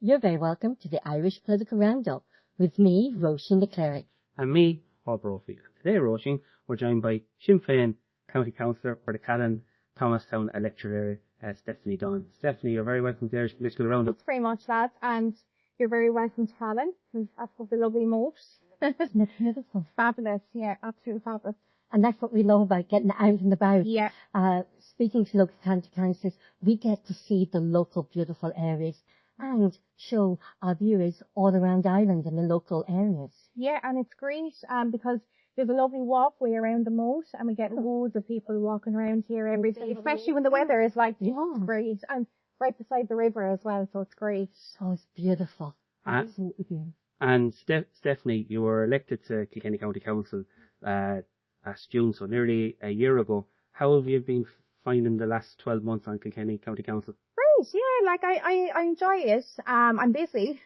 You're very welcome to the Irish Political Roundup with me, Roisin the Cleric. And me, Paul Brophy. Today, Roisin, we're joined by Sinn Fein County Councillor for the Callan, Thomastown Electoral area, Stephanie Dunn. Stephanie, you're very welcome to the Irish Political Roundup. Thanks very much, lads, and you're very welcome to Callan, who's absolutely lovely moat. Isn't it beautiful? Fabulous, yeah, absolutely fabulous. And that's what we love about getting out and about. Yeah. Speaking to local county councillors, we get to see the local beautiful areas and show our viewers all around Ireland and the local areas. Yeah, and it's great because there's a lovely walkway around the moat and we get loads of people walking around here every day, especially when the weather is like this. Yeah. It's great. And right beside the river as well, so it's great. Oh, it's beautiful. Absolutely beautiful. And Stephanie, you were elected to Kilkenny County Council last June, so nearly a year ago. How have you been finding the last 12 months on Kilkenny County Council? Great, yeah, like I enjoy it. I'm busy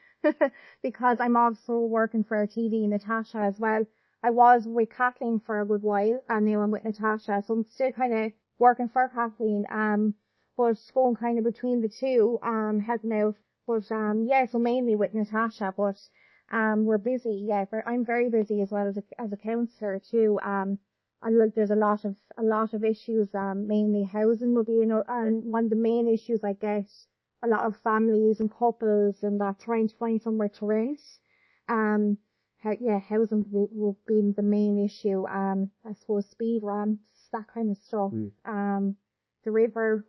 because I'm also working for TV Natasha as well. I was with Kathleen for a good while and now I'm with Natasha, so I'm still kind of working for Kathleen, but going kind of between the two, helping out. But yeah, so mainly with Natasha, but we're busy, yeah. I'm very busy as well as a councillor too. There's a lot of issues. Mainly housing will be, one of the main issues, I guess. A lot of families and couples and that trying to find somewhere to rent. Housing will be the main issue. I suppose speed ramps, that kind of stuff. The river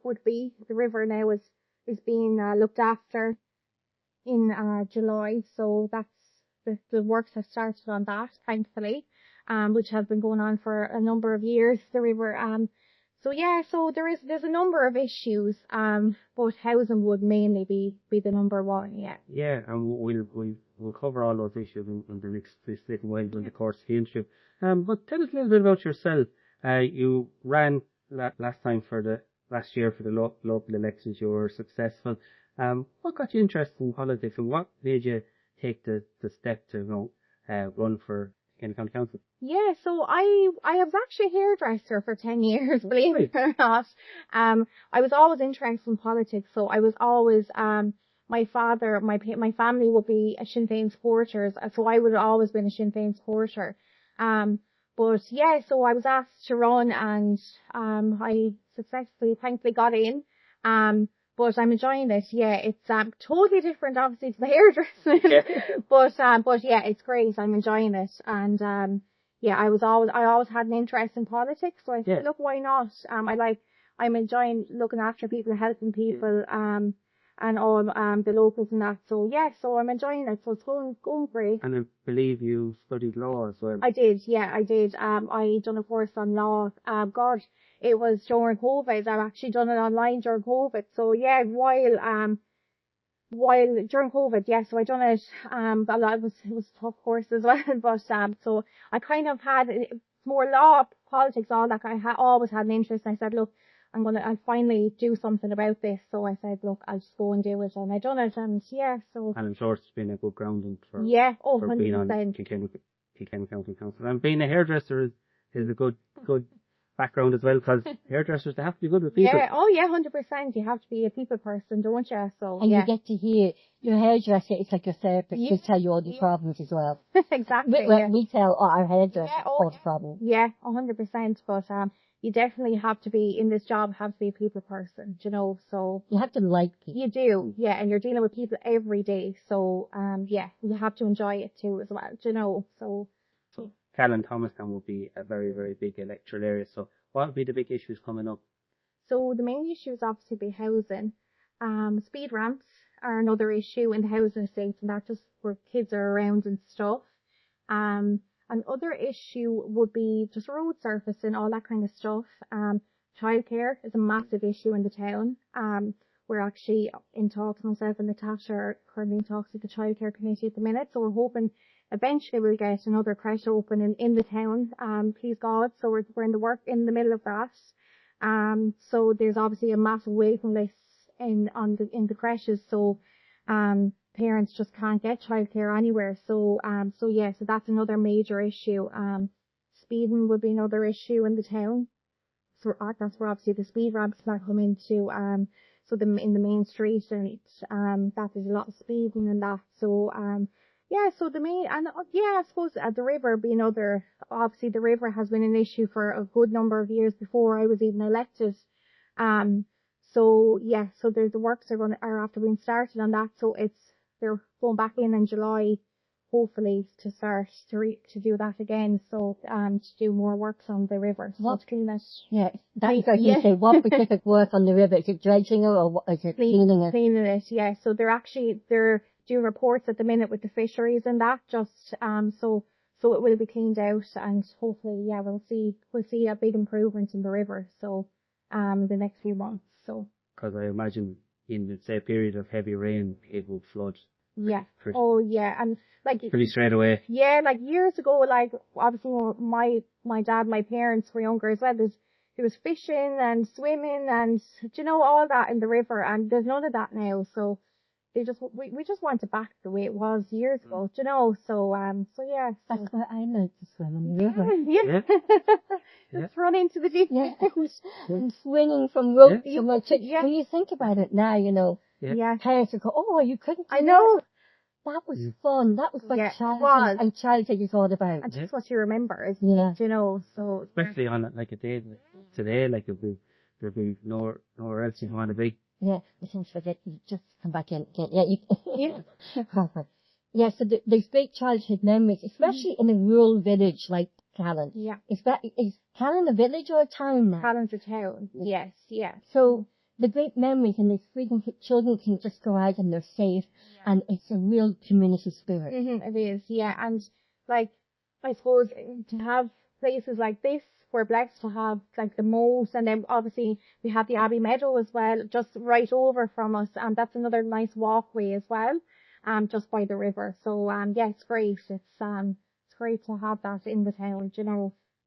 now is being looked after in July, so that's the works have started on that, thankfully, which has been going on for a number of years, the river. So there's a number of issues, but housing would mainly be the number one, yeah. Yeah, and we'll cover all those issues in the next little while during the course of the interview. But tell us a little bit about yourself. You ran last year for the local elections. You were successful. What got you interested in politics, and what made you take the step to run for Kilkenny County Council? Yeah, so I was actually a hairdresser for 10 years, believe it or not. I was always interested in politics, so I was always, my family would be a Sinn Fein supporters, so I would have always been a Sinn Fein supporter. But yeah, so I was asked to run and, I successfully, thankfully got in. But I'm enjoying it. Yeah, it's totally different, obviously, to the hairdressing. Yeah. But yeah, it's great. I'm enjoying it, and yeah, I always had an interest in politics, so I said, look, why not? I'm enjoying looking after people, helping people, and all the locals and that. So yeah, so I'm enjoying it. So it's going great. And I believe you studied law as well. I did. Yeah, I did. I done a course on law. God. It was during COVID. I've actually done it online during COVID. So yeah, while during COVID, yeah, so I done it, a lot, it was a tough course as well, but, so I kind of had more law, politics, all that. I always had an interest, and I said, look, I'll finally do something about this. So I said, look, I'll just go and do it, and I done it, and yeah, so. And I'm sure it's been a good grounding for being on Kilkenny County Council. And being a hairdresser is a good background as well, because hairdressers, they have to be good with people. Yeah, oh yeah, 100%. You have to be a people person, don't you? So and you get to hear your hairdresser. It's like your therapist. They tell you all the problems as well. Exactly. We tell our hairdresser all the problems. Yeah, 100%. But you definitely have to be in this job. Have to be a people person, So you have to like people. You do, yeah, and you're dealing with people every day. So yeah, you have to enjoy it too as well, So. CallanThomastown will be a very, very big electoral area. So what will be the big issues coming up? So the main issues obviously be housing. Speed ramps are another issue in the housing estates, and that's just where kids are around and stuff. Another issue would be just road surfacing, all that kind of stuff. Childcare is a massive issue in the town. We're actually in talks, myself and Natasha are currently in talks with the childcare committee at the minute, so we're hoping eventually we'll get another creche open in the town, please God. So we're in the middle of that. So there's obviously a massive waiting list in the creches, so parents just can't get childcare anywhere. So that's another major issue. Speeding would be another issue in the town. So that's where obviously the speed ramps not come into. so in the main street, and that there's a lot of speeding and that. So yeah, so the main, and yeah, I suppose the river being obviously the river has been an issue for a good number of years before I was even elected. So yeah, so there's the works are after being started on that, so they're going back in July, hopefully to start to do that again. So to do more works on the river. So to clean it. Yeah, that's what you say. What specific work on the river? Is it dredging it or is it cleaning it? Cleaning it, yeah. So they're doing reports at the minute with the fisheries and that, just so it will be cleaned out, and hopefully, yeah, we'll see a big improvement in the river. So the next few months. So because I imagine in the say period of heavy rain, it will flood. Yeah. Oh yeah, and like pretty straight away. Yeah, like years ago, like obviously my dad, my parents were younger as well. There was fishing and swimming and all that in the river, and there's none of that now. So we just want it back the way it was years ago, So yeah. That's where I learned to swim in the river. Yeah. Just run into the deep. Yeah, and swinging from rope to rope. When you think about it now, Yeah. parents will go, "Oh, you couldn't." I know. That was fun. That was what childhood and childhood is all about. And just what you remember, so. Especially on like a day like today, like there'll be nowhere else you want to be. Yeah, listen, forget you just come back in again. Yeah, Yeah. Perfect. Yeah, so there's big childhood memories, especially in a rural village like Callan. Yeah. Is Callan a village or a town now? Callan's a town. Yes, yeah. So the great memories, and there's freedom, children can just go out and they're safe, and it's a real community spirit. It is, yeah. And like, I suppose to have places like this, we're blessed to have like the Moat, and then obviously we have the Abbey Meadow as well, just right over from us, and that's another nice walkway as well, just by the river. So yeah, it's great. It's great to have that in the town,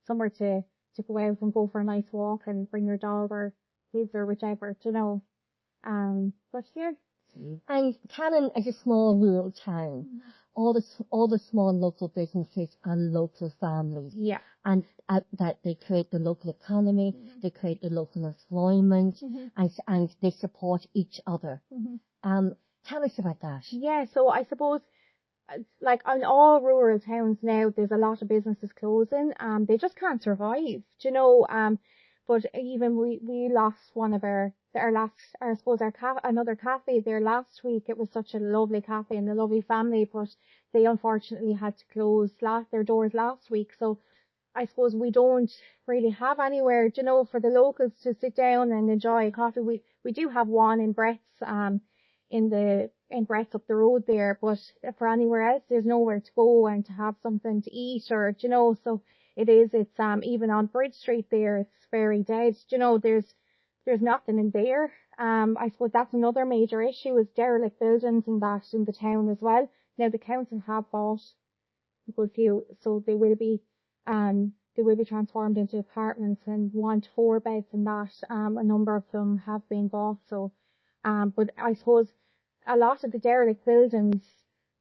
somewhere to go out and go for a nice walk and bring your dog or kids or whichever, but yeah. And Callan is a small rural town. All the small local businesses are local families. Yeah. And that they create the local economy, they create the local employment, and they support each other. Tell us about that. Yeah, so I suppose, like in all rural towns now, there's a lot of businesses closing. They just can't survive, but even we lost one of another cafe there last week. It was such a lovely cafe and a lovely family, but they unfortunately had to close their doors last week. So I suppose we don't really have anywhere, for the locals to sit down and enjoy a coffee. We do have one in Brett's, in Brett's up the road there, but for anywhere else, there's nowhere to go and to have something to eat or, so it's even on Bridge Street there, it's very dead. There's nothing in there. I suppose that's another major issue, is derelict buildings and that in the town as well. Now the council have bought a good few, so they will be transformed into apartments and 1 to 4 beds and that. A number of them have been bought. So, but I suppose a lot of the derelict buildings,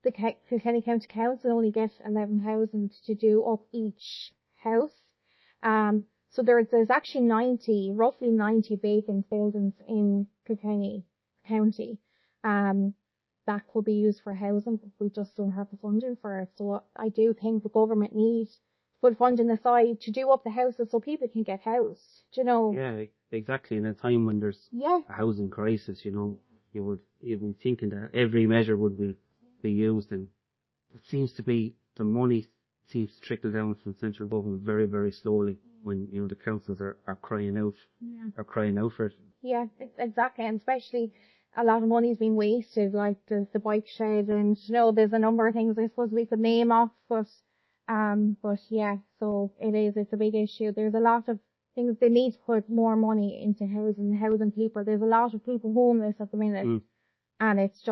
the Kilkenny County Council only get 11,000 to do up each house. So there's actually roughly 90 vacant buildings in Kilkenny County, that could be used for housing, but we just don't have the funding for it. So I do think the government needs to put funding aside to do up the houses so people can get housed, Yeah, exactly. In a time when there's a housing crisis, you would be thinking that every measure would be used, and it seems to be the money seems to trickle down from central government very, very slowly when, the councils are crying out, for it. Yeah, exactly. And especially a lot of money's been wasted, like the bike shed, and, there's a number of things I suppose we could name off, but yeah, so it's a big issue. There's a lot of things they need to put more money into housing people. There's a lot of people homeless at the minute, and it's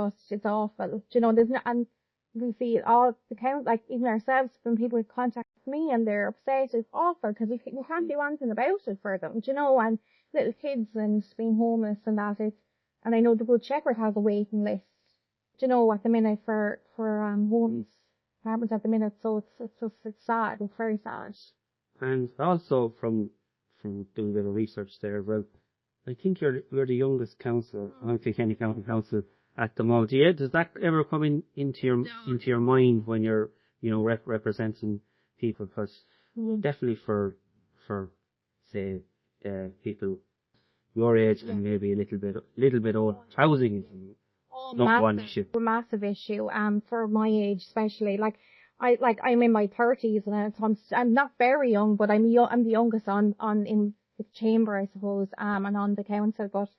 awful. And we see all the count, like even ourselves, when people contact me and they're upset, it's awful because we can't do anything about it for them, and little kids and being homeless and that. And I know the Good Shepherd has a waiting list, at the minute for homes, apartments at the minute. So it's sad. It's very sad. And also from doing a bit of research there, well, I think you're the youngest councillor, Kilkenny County Council at the moment. Yeah, does that ever come into your mind when you're, representing people? Because definitely for say people your age and maybe a little bit old, housing is not one issue. A massive issue. For my age especially, I'm in my 30s, and I'm not very young, but I'm the youngest on in the chamber, I suppose, and on the council. But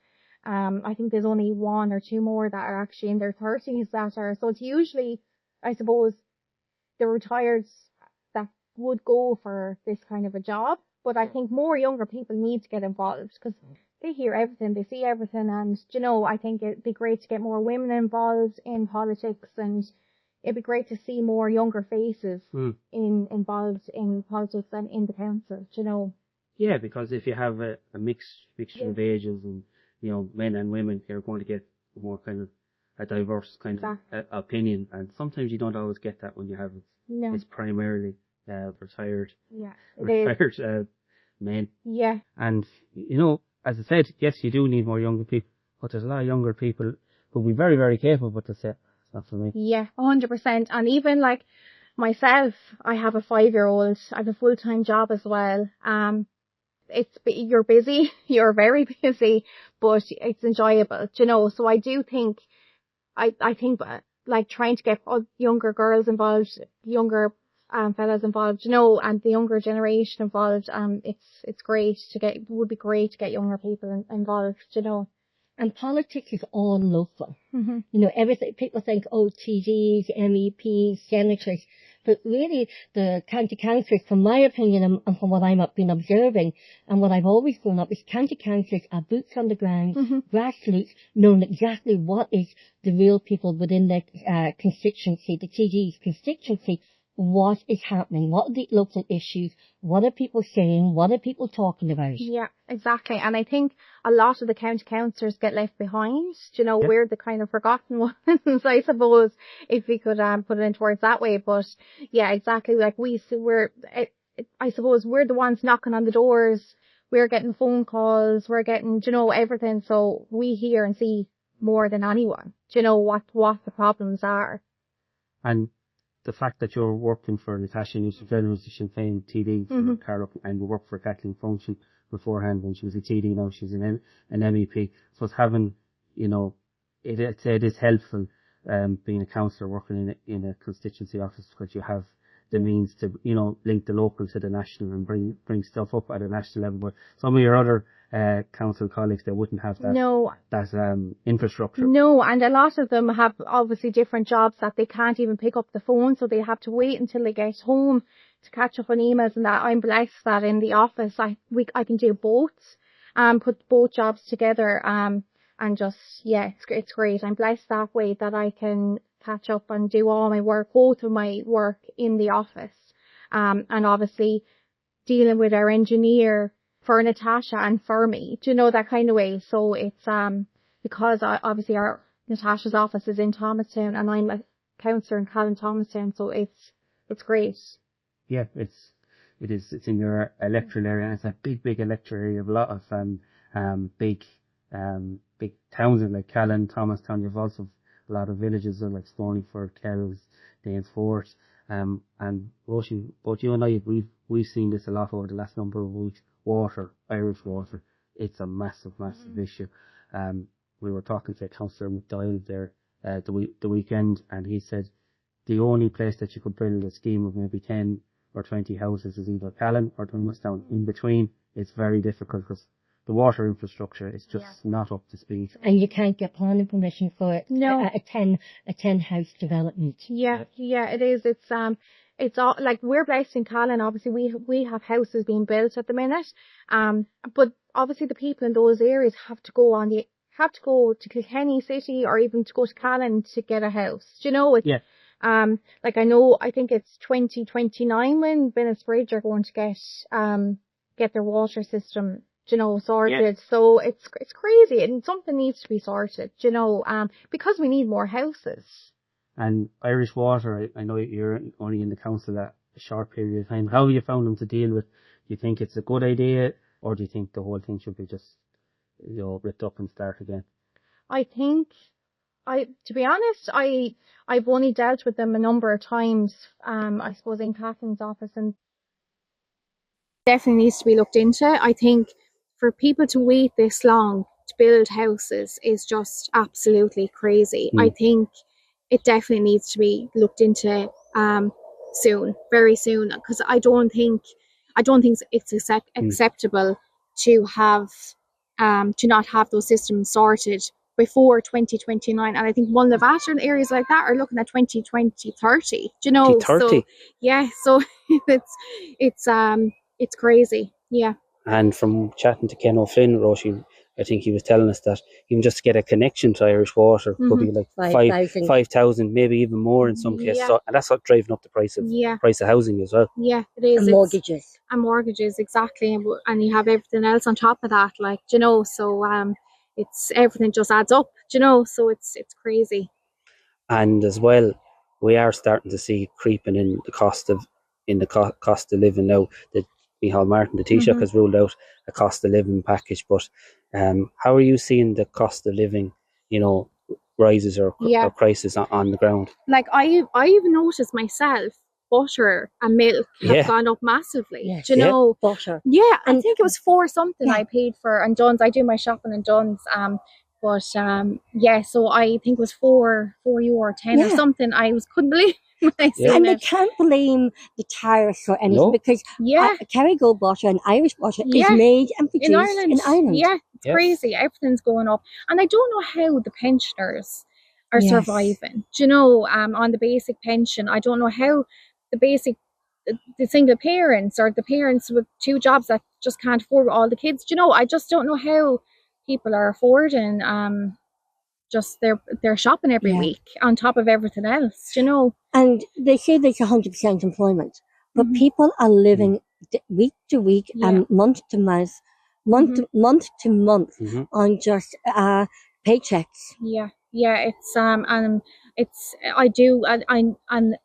I think there's only one or two more that are actually in their 30s that are. So it's usually, I suppose, the retireds that would go for this kind of a job. But I think more younger people need to get involved because they hear everything, they see everything, and I think it'd be great to get more women involved in politics, and it'd be great to see more younger faces involved in politics and in the council. Yeah, because if you have a mixture of ages and men and women, you're going to get more kind of a diverse kind of opinion, and sometimes you don't always get that when you have it's primarily retired men. Yeah. And as I said, yes, you do need more younger people, but there's a lot of younger people who'll be very, very capable, but to say it's not for me. Yeah, 100%. And even like myself, I have a 5-year-old. I have a full-time job as well. You're busy, you're very busy, but it's enjoyable, So I do think, I think like trying to get younger girls involved, younger fellas involved, and the younger generation involved. It's great would be great to get younger people involved, And politics is all local. Everything, people think, TDs, MEPs, senators, but really the county councillors, from my opinion and from what I've been observing and what I've always grown up, is county councillors are boots on the ground, grassroots, knowing exactly what is the real people within their constituency, the TD's constituency, what is happening, what are the local issues, what are people saying, what are people talking about. Yeah, exactly. And I think a lot of the county councillors get left behind. We're the kind of forgotten ones, I suppose, if we could put it into words that way. But yeah, exactly. Like I suppose we're the ones knocking on the doors, we're getting phone calls, we're getting, everything. So we hear and see more than anyone, what the problems are. And the fact that you're working for Natasha, who's the Sinn Fein TD for Carlow, and we worked for Kathleen Funchion beforehand when she was a TD, now she's an MEP. So it's having, it is helpful being a councillor working in a constituency office, because you have the means to, link the local to the national and bring stuff up at a national level. But some of your other council colleagues, they wouldn't have that infrastructure. No, and a lot of them have obviously different jobs that they can't even pick up the phone, so they have to wait until they get home to catch up on emails and that. I'm blessed that in the office I can do both, put both jobs together, and just, it's great. I'm blessed that way that I can catch up and do all my work, both of my work in the office, and obviously dealing with our engineer for Natasha and for me, that kind of way. So it's because obviously our Natasha's office is in Thomastown and I'm a councillor in CallanThomastown, so it's great. Yeah, it's in your electoral area, and it's a big electoral area of a lot of big towns like Callan, Thomastown. You've also a lot of villages like Stonyford, Kells, Danesfort, and Roisin. Both you and I, we've seen this a lot over the last number of weeks. Water, Irish water, it's a massive issue. We were talking to Councillor McDoyle there the weekend, and he said the only place that you could build a scheme of maybe 10 or 20 houses is either Callan or Thomastown. In between, it's very difficult because the water infrastructure is just not up to speed. And you can't get planning permission for it. No. A 10 house development. Yeah, it is. It's all, like, we're blessed in Callan. Obviously we have houses being built at the minute. But obviously the people in those areas have to go to Kilkenny city or even to go to Callan to get a house. I think it's 2029 when Bennettsbridge are going to get their water system, sorted. Yeah. So it's crazy, and something needs to be sorted, because we need more houses. And Irish Water, I know you're only in the council a short period of time. How have you found them to deal with? Do you think it's a good idea, or do you think the whole thing should be just, ripped up and start again? I think, to be honest, I've only dealt with them a number of times, I suppose in Cahann's office, and definitely needs to be looked into. I think for people to wait this long to build houses is just absolutely crazy. I think it definitely needs to be looked into soon, very soon, because I don't think it's acceptable to have to not have those systems sorted before 2029. And I think one of the Vattern areas like that are looking at 2020, 30. Do you know? 2030? So yeah, so it's crazy. Yeah. And from chatting to Ken O'Flynn, Roisin, I think he was telling us that even just to get a connection to Irish Water could be like 5,000, maybe even more in some cases. So, and that's what driving up the price of housing as well. Yeah, it is. And mortgages. And mortgages, exactly. And you have everything else on top of that, like, you know, so it's everything just adds up, you know, so it's crazy. And as well, we are starting to see creeping in the cost of living now. That Micheál Martin, the Taoiseach, has ruled out a cost of living package. But how are you seeing the cost of living, rises or crisis on the ground? Like I've noticed myself, butter and milk have gone up massively. Yes. Do you know? Butter. Yeah, I think it was $4 something I paid for, and Dunn's. I do my shopping in Dunn's. But so I think it was €4 or 10 or something. Couldn't believe when I seen And it. I can't blame the tariffs or anything because Kerrygold butter and Irish butter is made and produced in Ireland. Yeah, it's crazy. Everything's going up. And I don't know how the pensioners are surviving. Do you know, on the basic pension, I don't know how the single parents or the parents with 2 jobs that just can't afford all the kids. Do you know, I just don't know how people are affording just their shopping every week on top of everything else, you know. And they say there's 100% employment, but people are living week to week and month to month on just paychecks. It's and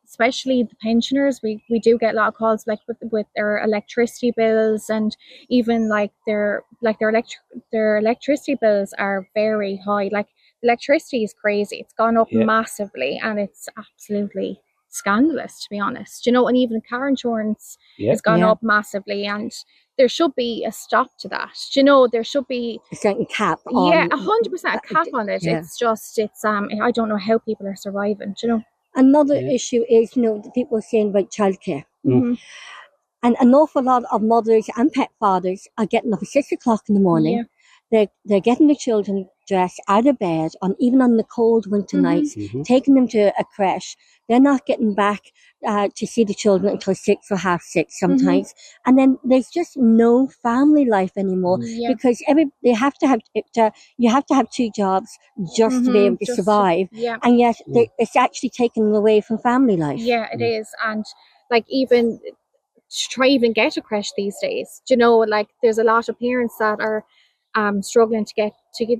especially the pensioners, we do get a lot of calls like with their electricity bills, and even like their electricity bills are very high. Like electricity is crazy. It's gone up massively, and it's absolutely scandalous, to be honest. You know, and even car insurance has gone up massively, and there should be a stop to that. You know, there should be a certain cap on 100% a cap on it. It's I don't know how people are surviving, you know. Another issue is, the people are saying about childcare. And an awful lot of mothers and pet fathers are getting up at 6 o'clock in the morning. They're getting the children dressed out of bed, even on the cold winter nights, taking them to a creche. They're not getting back to see the children until 6 or half 6 sometimes. And then there's just no family life anymore because you have to have 2 jobs just to be able to survive. And yet it's actually taken away from family life. Yeah, it is. And like even to try even get a creche these days, you know, like there's a lot of parents that are struggling to get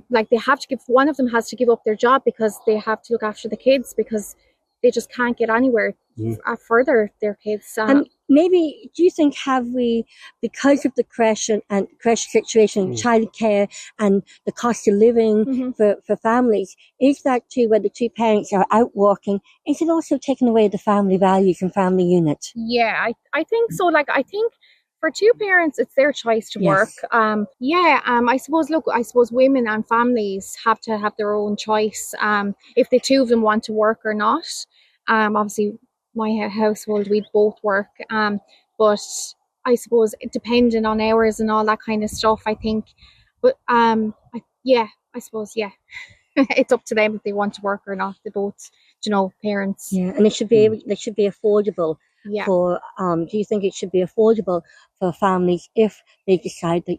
like they have to give, one of them has to give up their job because they have to look after the kids because they just can't get anywhere further their kids. And maybe, do you think, have we, because of the creche and creche situation, childcare and the cost of living for families, is that too, where the 2 parents are out working, is it also taking away the family values and family unit? Yeah, I think so. Like, I think for 2 parents, it's their choice to work. I suppose women and families have to have their own choice if the 2 of them want to work or not. Obviously, my household, we'd both work. But I suppose depending on hours and all that kind of stuff, I think. But I suppose it's up to them if they want to work or not. They both, parents. Yeah, and it should be affordable. For do you think it should be affordable for families if they decide that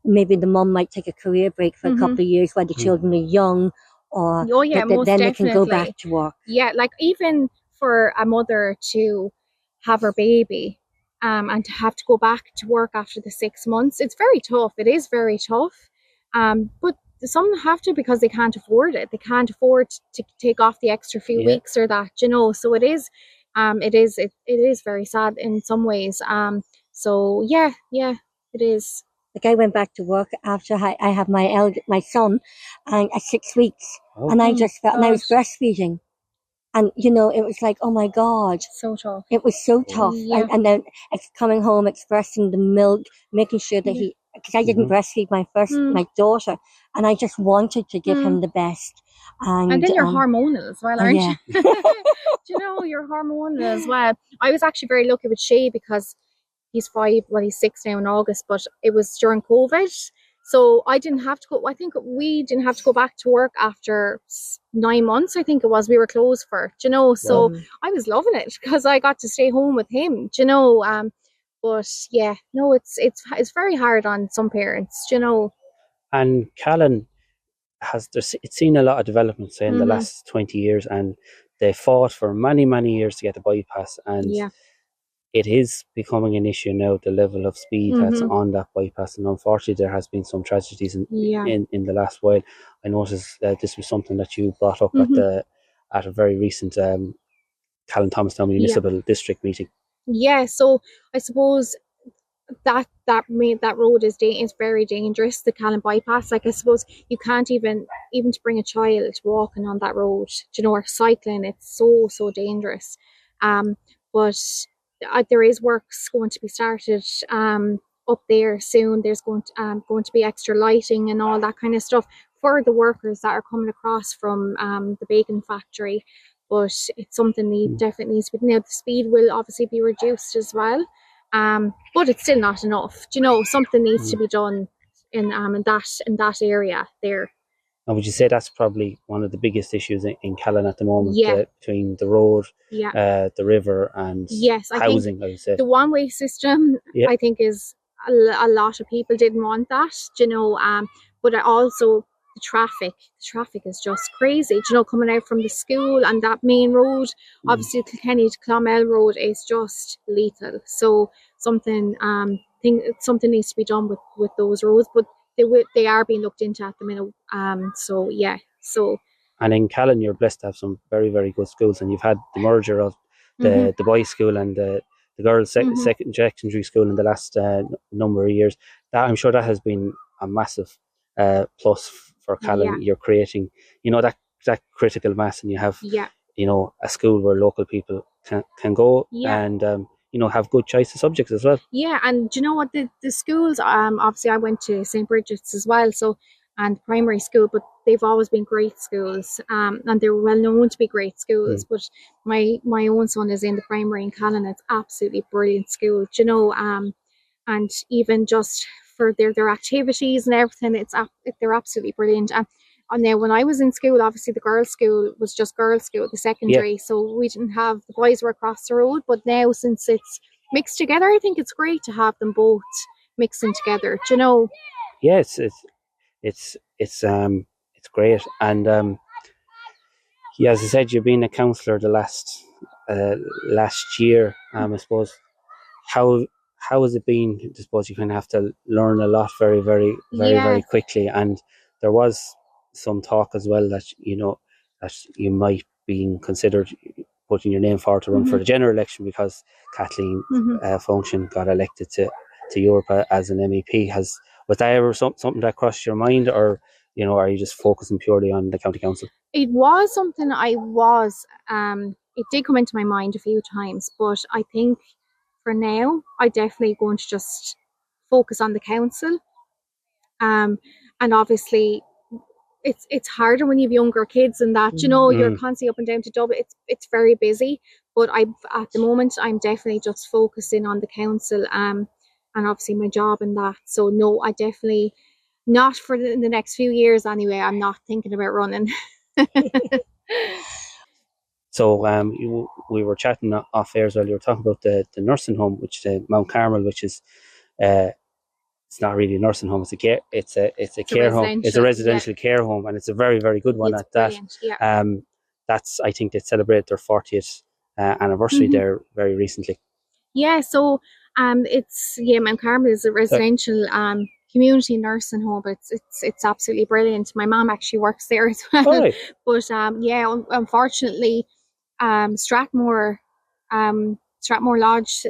maybe the mum might take a career break for a couple of years while the children are young, or then they can go back to work? Yeah, like even for a mother to have her baby and to have to go back to work after the 6 months, it's very tough. It is very tough. But some have to because they can't afford it. They can't afford to take off the extra few weeks or that, so it is. It is very sad in some ways. It is. Like I went back to work after I had my son, and at 6 weeks, and I just felt, and I was breastfeeding, and you know, it was like, oh my God, So tough. it was so tough, and then coming home, expressing the milk, making sure that because I didn't breastfeed my daughter, and I just wanted to give him the best. And then you're hormonal as well, aren't you? Do you know, you're hormonal as well. I was actually very lucky with Shay because he's 5, well, he's 6 now in August, but it was during COVID. So I didn't have to go, I think we didn't have to go back to work after 9 months, I think it was, we were closed for, do you know, so I was loving it because I got to stay home with him, do you know, but yeah, no, it's very hard on some parents, do you know. And Callan it's seen a lot of development, say, in the last 20 years, and they fought for many, many years to get the bypass, and it is becoming an issue now, the level of speed that's on that bypass, and unfortunately there has been some tragedies in the last while. I noticed this was something that you brought up at a very recent CallanThomastown Municipal District meeting. Yeah, so I suppose that road is very dangerous, the Callan bypass. Like, I suppose you can't even to bring a child walking on that road, you know, or cycling, it's so dangerous. But there is works going to be started up there soon. There's going to be extra lighting and all that kind of stuff for the workers that are coming across from the bacon factory. But it's something definitely needs to be. Now the speed will obviously be reduced as well. But it's still not enough. Do you know, something needs to be done in that area there. And would you say that's probably one of the biggest issues in Callan at the moment, between the road, the river, and housing? I would say the one-way system, I think, is a lot of people didn't want that. Do you know, but also the traffic is just crazy. Do you know, coming out from the school and that main road, obviously Kilkenny to Clonmel road is just lethal. So something needs to be done with those roads, but they are being looked into at the minute. And in Callan, you're blessed to have some very, very good schools, and you've had the merger of the boys' school and the girls' secondary school in the last number of years. That, I'm sure that has been a massive plus for Callan. You're creating, you know, that critical mass, and you have, you know, a school where local people can go and you know, have good choice of subjects as well. Yeah, and do you know what, the schools, obviously I went to St. Bridget's as well, so, and primary school, but they've always been great schools, and they're well known to be great schools. But my own son is in the primary in Callan. It's absolutely brilliant school, do you know, and even just for their activities and everything, they're absolutely brilliant. And then when I was in school, obviously the girls' school was just girls' school, the secondary, so we didn't have, the boys were across the road. But now, since it's mixed together, I think it's great to have them both mixing together, do you know? Yes, it's great. And as I said, you've been a councillor the last year. I suppose, how has it been? I suppose you kind of have to learn a lot very, very, very quickly, and there was some talk as well that, you know, that you might be considered putting your name forward to run for the general election because Kathleen Funchion got elected to Europe as an MEP. Was that ever something that crossed your mind, or, you know, are you just focusing purely on the county council? It was something it did come into my mind a few times, but I think for now I definitely going to just focus on the council. And obviously it's harder when you have younger kids and that, you know, you're constantly up and down to Dublin. It's very busy, but at the moment I'm definitely just focusing on the council, and obviously my job and that. So no, I definitely not for the next few years anyway. I'm not thinking about running. So we were chatting off air as well. You were talking about the nursing home, which is Mount Carmel, which is it's not really a nursing home. It's a care home. It's a residential care home, and it's a very, very good one at that. Yeah. That's, I think they celebrated their 40th anniversary there very recently. Yeah. So Mount Carmel is a residential community nursing home. It's absolutely brilliant. My mom actually works there as well. Oh, right. But unfortunately, Strathmore Lodge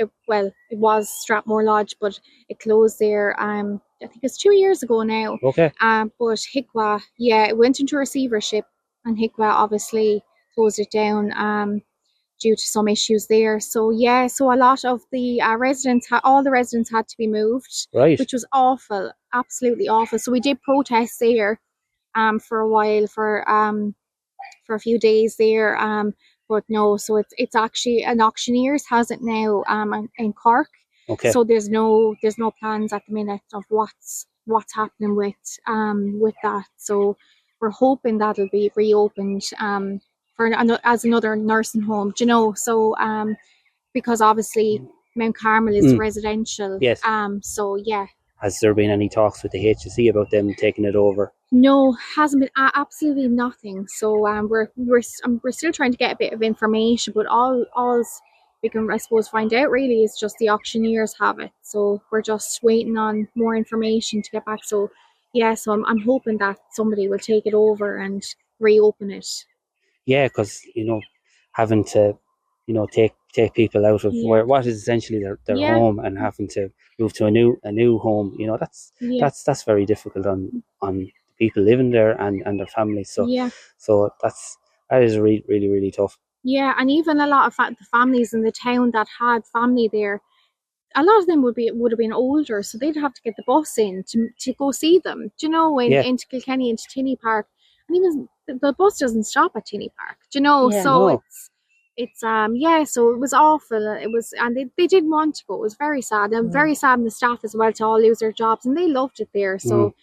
it was Strathmore Lodge, but it closed there. I think it's 2 years ago now. Okay. But Hicwa, it went into receivership, and Hicwa obviously closed it down due to some issues there. So so a lot of the all the residents had to be moved, Right. which was awful, absolutely awful. So we did protest there for a while, for a few days there. But no, so it's actually an auctioneers has it now in Cork. Okay. So there's no plans at the minute of what's happening with that. So we're hoping that'll be reopened as another nursing home, do you know? So because obviously Mount Carmel is residential. Yes. So yeah. Has there been any talks with the HSE about them taking it over? No, hasn't been absolutely nothing. So we're still trying to get a bit of information, but all we can, I suppose, find out really is just the auctioneers have it. So we're just waiting on more information to get back. So yeah, so I'm hoping that somebody will take it over and reopen it. Yeah, because having to take people out of what is essentially their home and having to move to a new home, that's very difficult on people living there and their families. So that is really, really, really tough. Yeah, and even a lot of the families in the town that had family there, a lot of them would have been older, so they'd have to get the bus in to go see them. Do you know, into Kilkenny, into Tinney Park, and even the bus doesn't stop at Tinney Park. Do you know? Yeah. So it's so it was awful. It was, and they didn't want to go. It was very sad, and very sad on the staff as well to all lose their jobs, and they loved it there. So.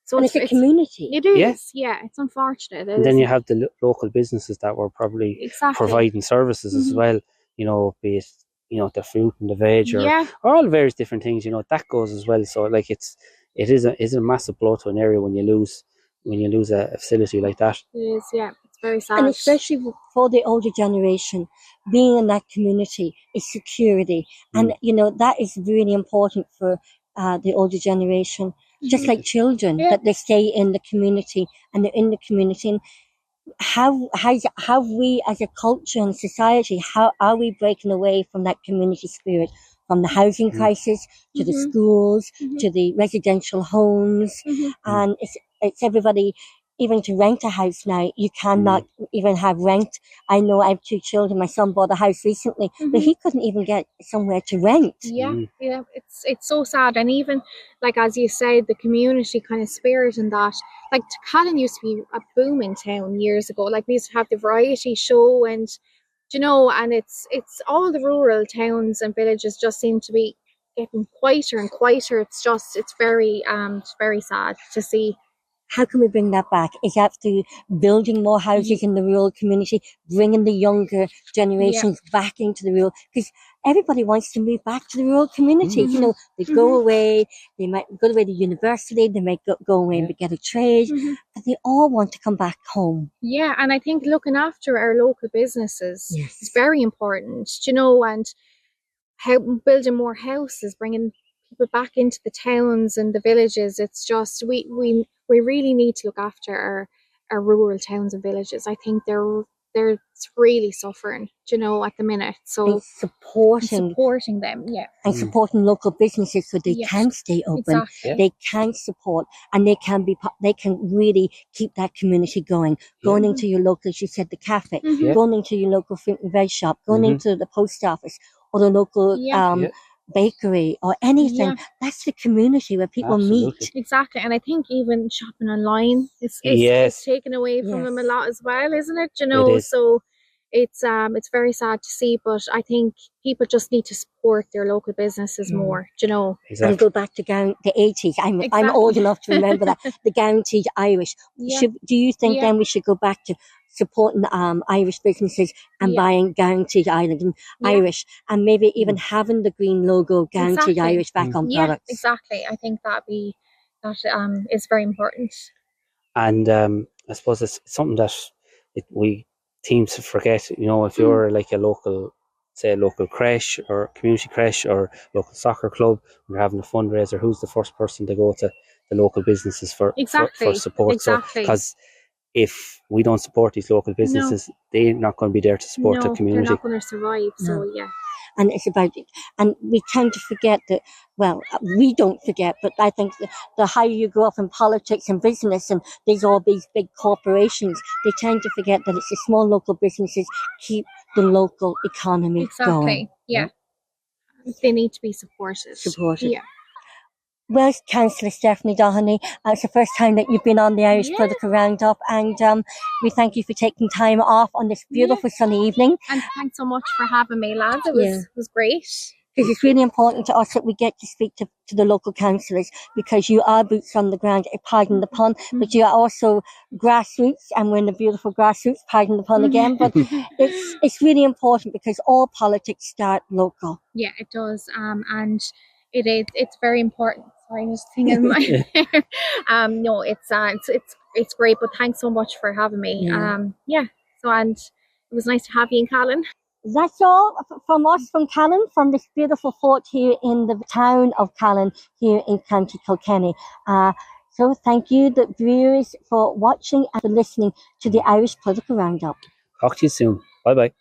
So and it's a community. It is, it's unfortunate. And then you have the local businesses that were probably providing services as well, be it, the fruit and the veg or all various different things, that goes as well. So like it is a massive blow to an area when you lose a facility like that. It is, it's very sad. And especially for the older generation, being in that community is security. And, that is really important for the older generation. Just like children, that they stay in the community and they're in the community. And how we as a culture and society, how are we breaking away from that community spirit, from the housing crisis to the schools, to the residential homes, and it's everybody. Even to rent a house now, you cannot even have rent. I know I have 2 children. My son bought a house recently, but he couldn't even get somewhere to rent. It's so sad. And even, like as you said, the community kind of spirit and that. Like Callan used to be a booming town years ago. Like we used to have the variety show, and and it's all the rural towns and villages just seem to be getting quieter and quieter. It's very sad to see. How can we bring that back? Is that through building more houses in the rural community, bringing the younger generations back into the rural? Because everybody wants to move back to the rural community. They go away, they might go away to university, they might go away and get a trade, but they all want to come back home. Yeah, and I think looking after our local businesses is very important, and building more houses, bringing people back into the towns and the villages. It's just we really need to look after our rural towns and villages. I think they're really suffering, at the minute. So and supporting them, and supporting local businesses so they can stay open. They can support, and they can really keep that community going. Going into your local, as you said, the cafe, going into your local fruit and veg shop, going into the post office or the local bakery or anything. That's the community where people meet. Exactly. And I think even shopping online is taken away from them a lot as well, isn't it? It is. So it's very sad to see, but I think people just need to support their local businesses more, Exactly. And go back to the 80s. I'm old enough to remember that. The guaranteed Irish. Do you think then we should go back to supporting Irish businesses and buying guaranteed Ireland and Irish, and maybe even having the green logo guaranteed Irish back on products? Exactly. I think that is very important. And I suppose it's something that we seem to forget. If you're like a local creche or community creche or local soccer club, and you're having a fundraiser, who's the first person to go to the local businesses for support? Exactly. Because if we don't support these local businesses, they're not going to be there to support the community. They're not going to survive. So and it's about it. And we tend to forget that, well, we don't forget, but I think the higher you grow up in politics and business and these all these big corporations, they tend to forget that it's the small local businesses keep the local economy going. Yeah. They need to be supported. Yeah. Well, Councillor Stephanie Doheny, it's the first time that you've been on the Irish Political Roundup, and we thank you for taking time off on this beautiful sunny evening. And thanks so much for having me, lads. It was great. Because it's really important to us that we get to speak to the local councillors, because you are boots on the ground, pardon the pun, but you are also grassroots, and we're in the beautiful grassroots, pardon the pun again, but it's really important because all politics start local. Yeah, it does, and it's very important. Sorry, I'm just thinking my no, it's great, but thanks so much for having me. So, and it was nice to have you in Callan. That's all from us from Callan, from this beautiful fort here in the town of Callan, here in County Kilkenny. So thank you, the viewers, for watching and for listening to the Irish Political Roundup. Talk to you soon. Bye bye.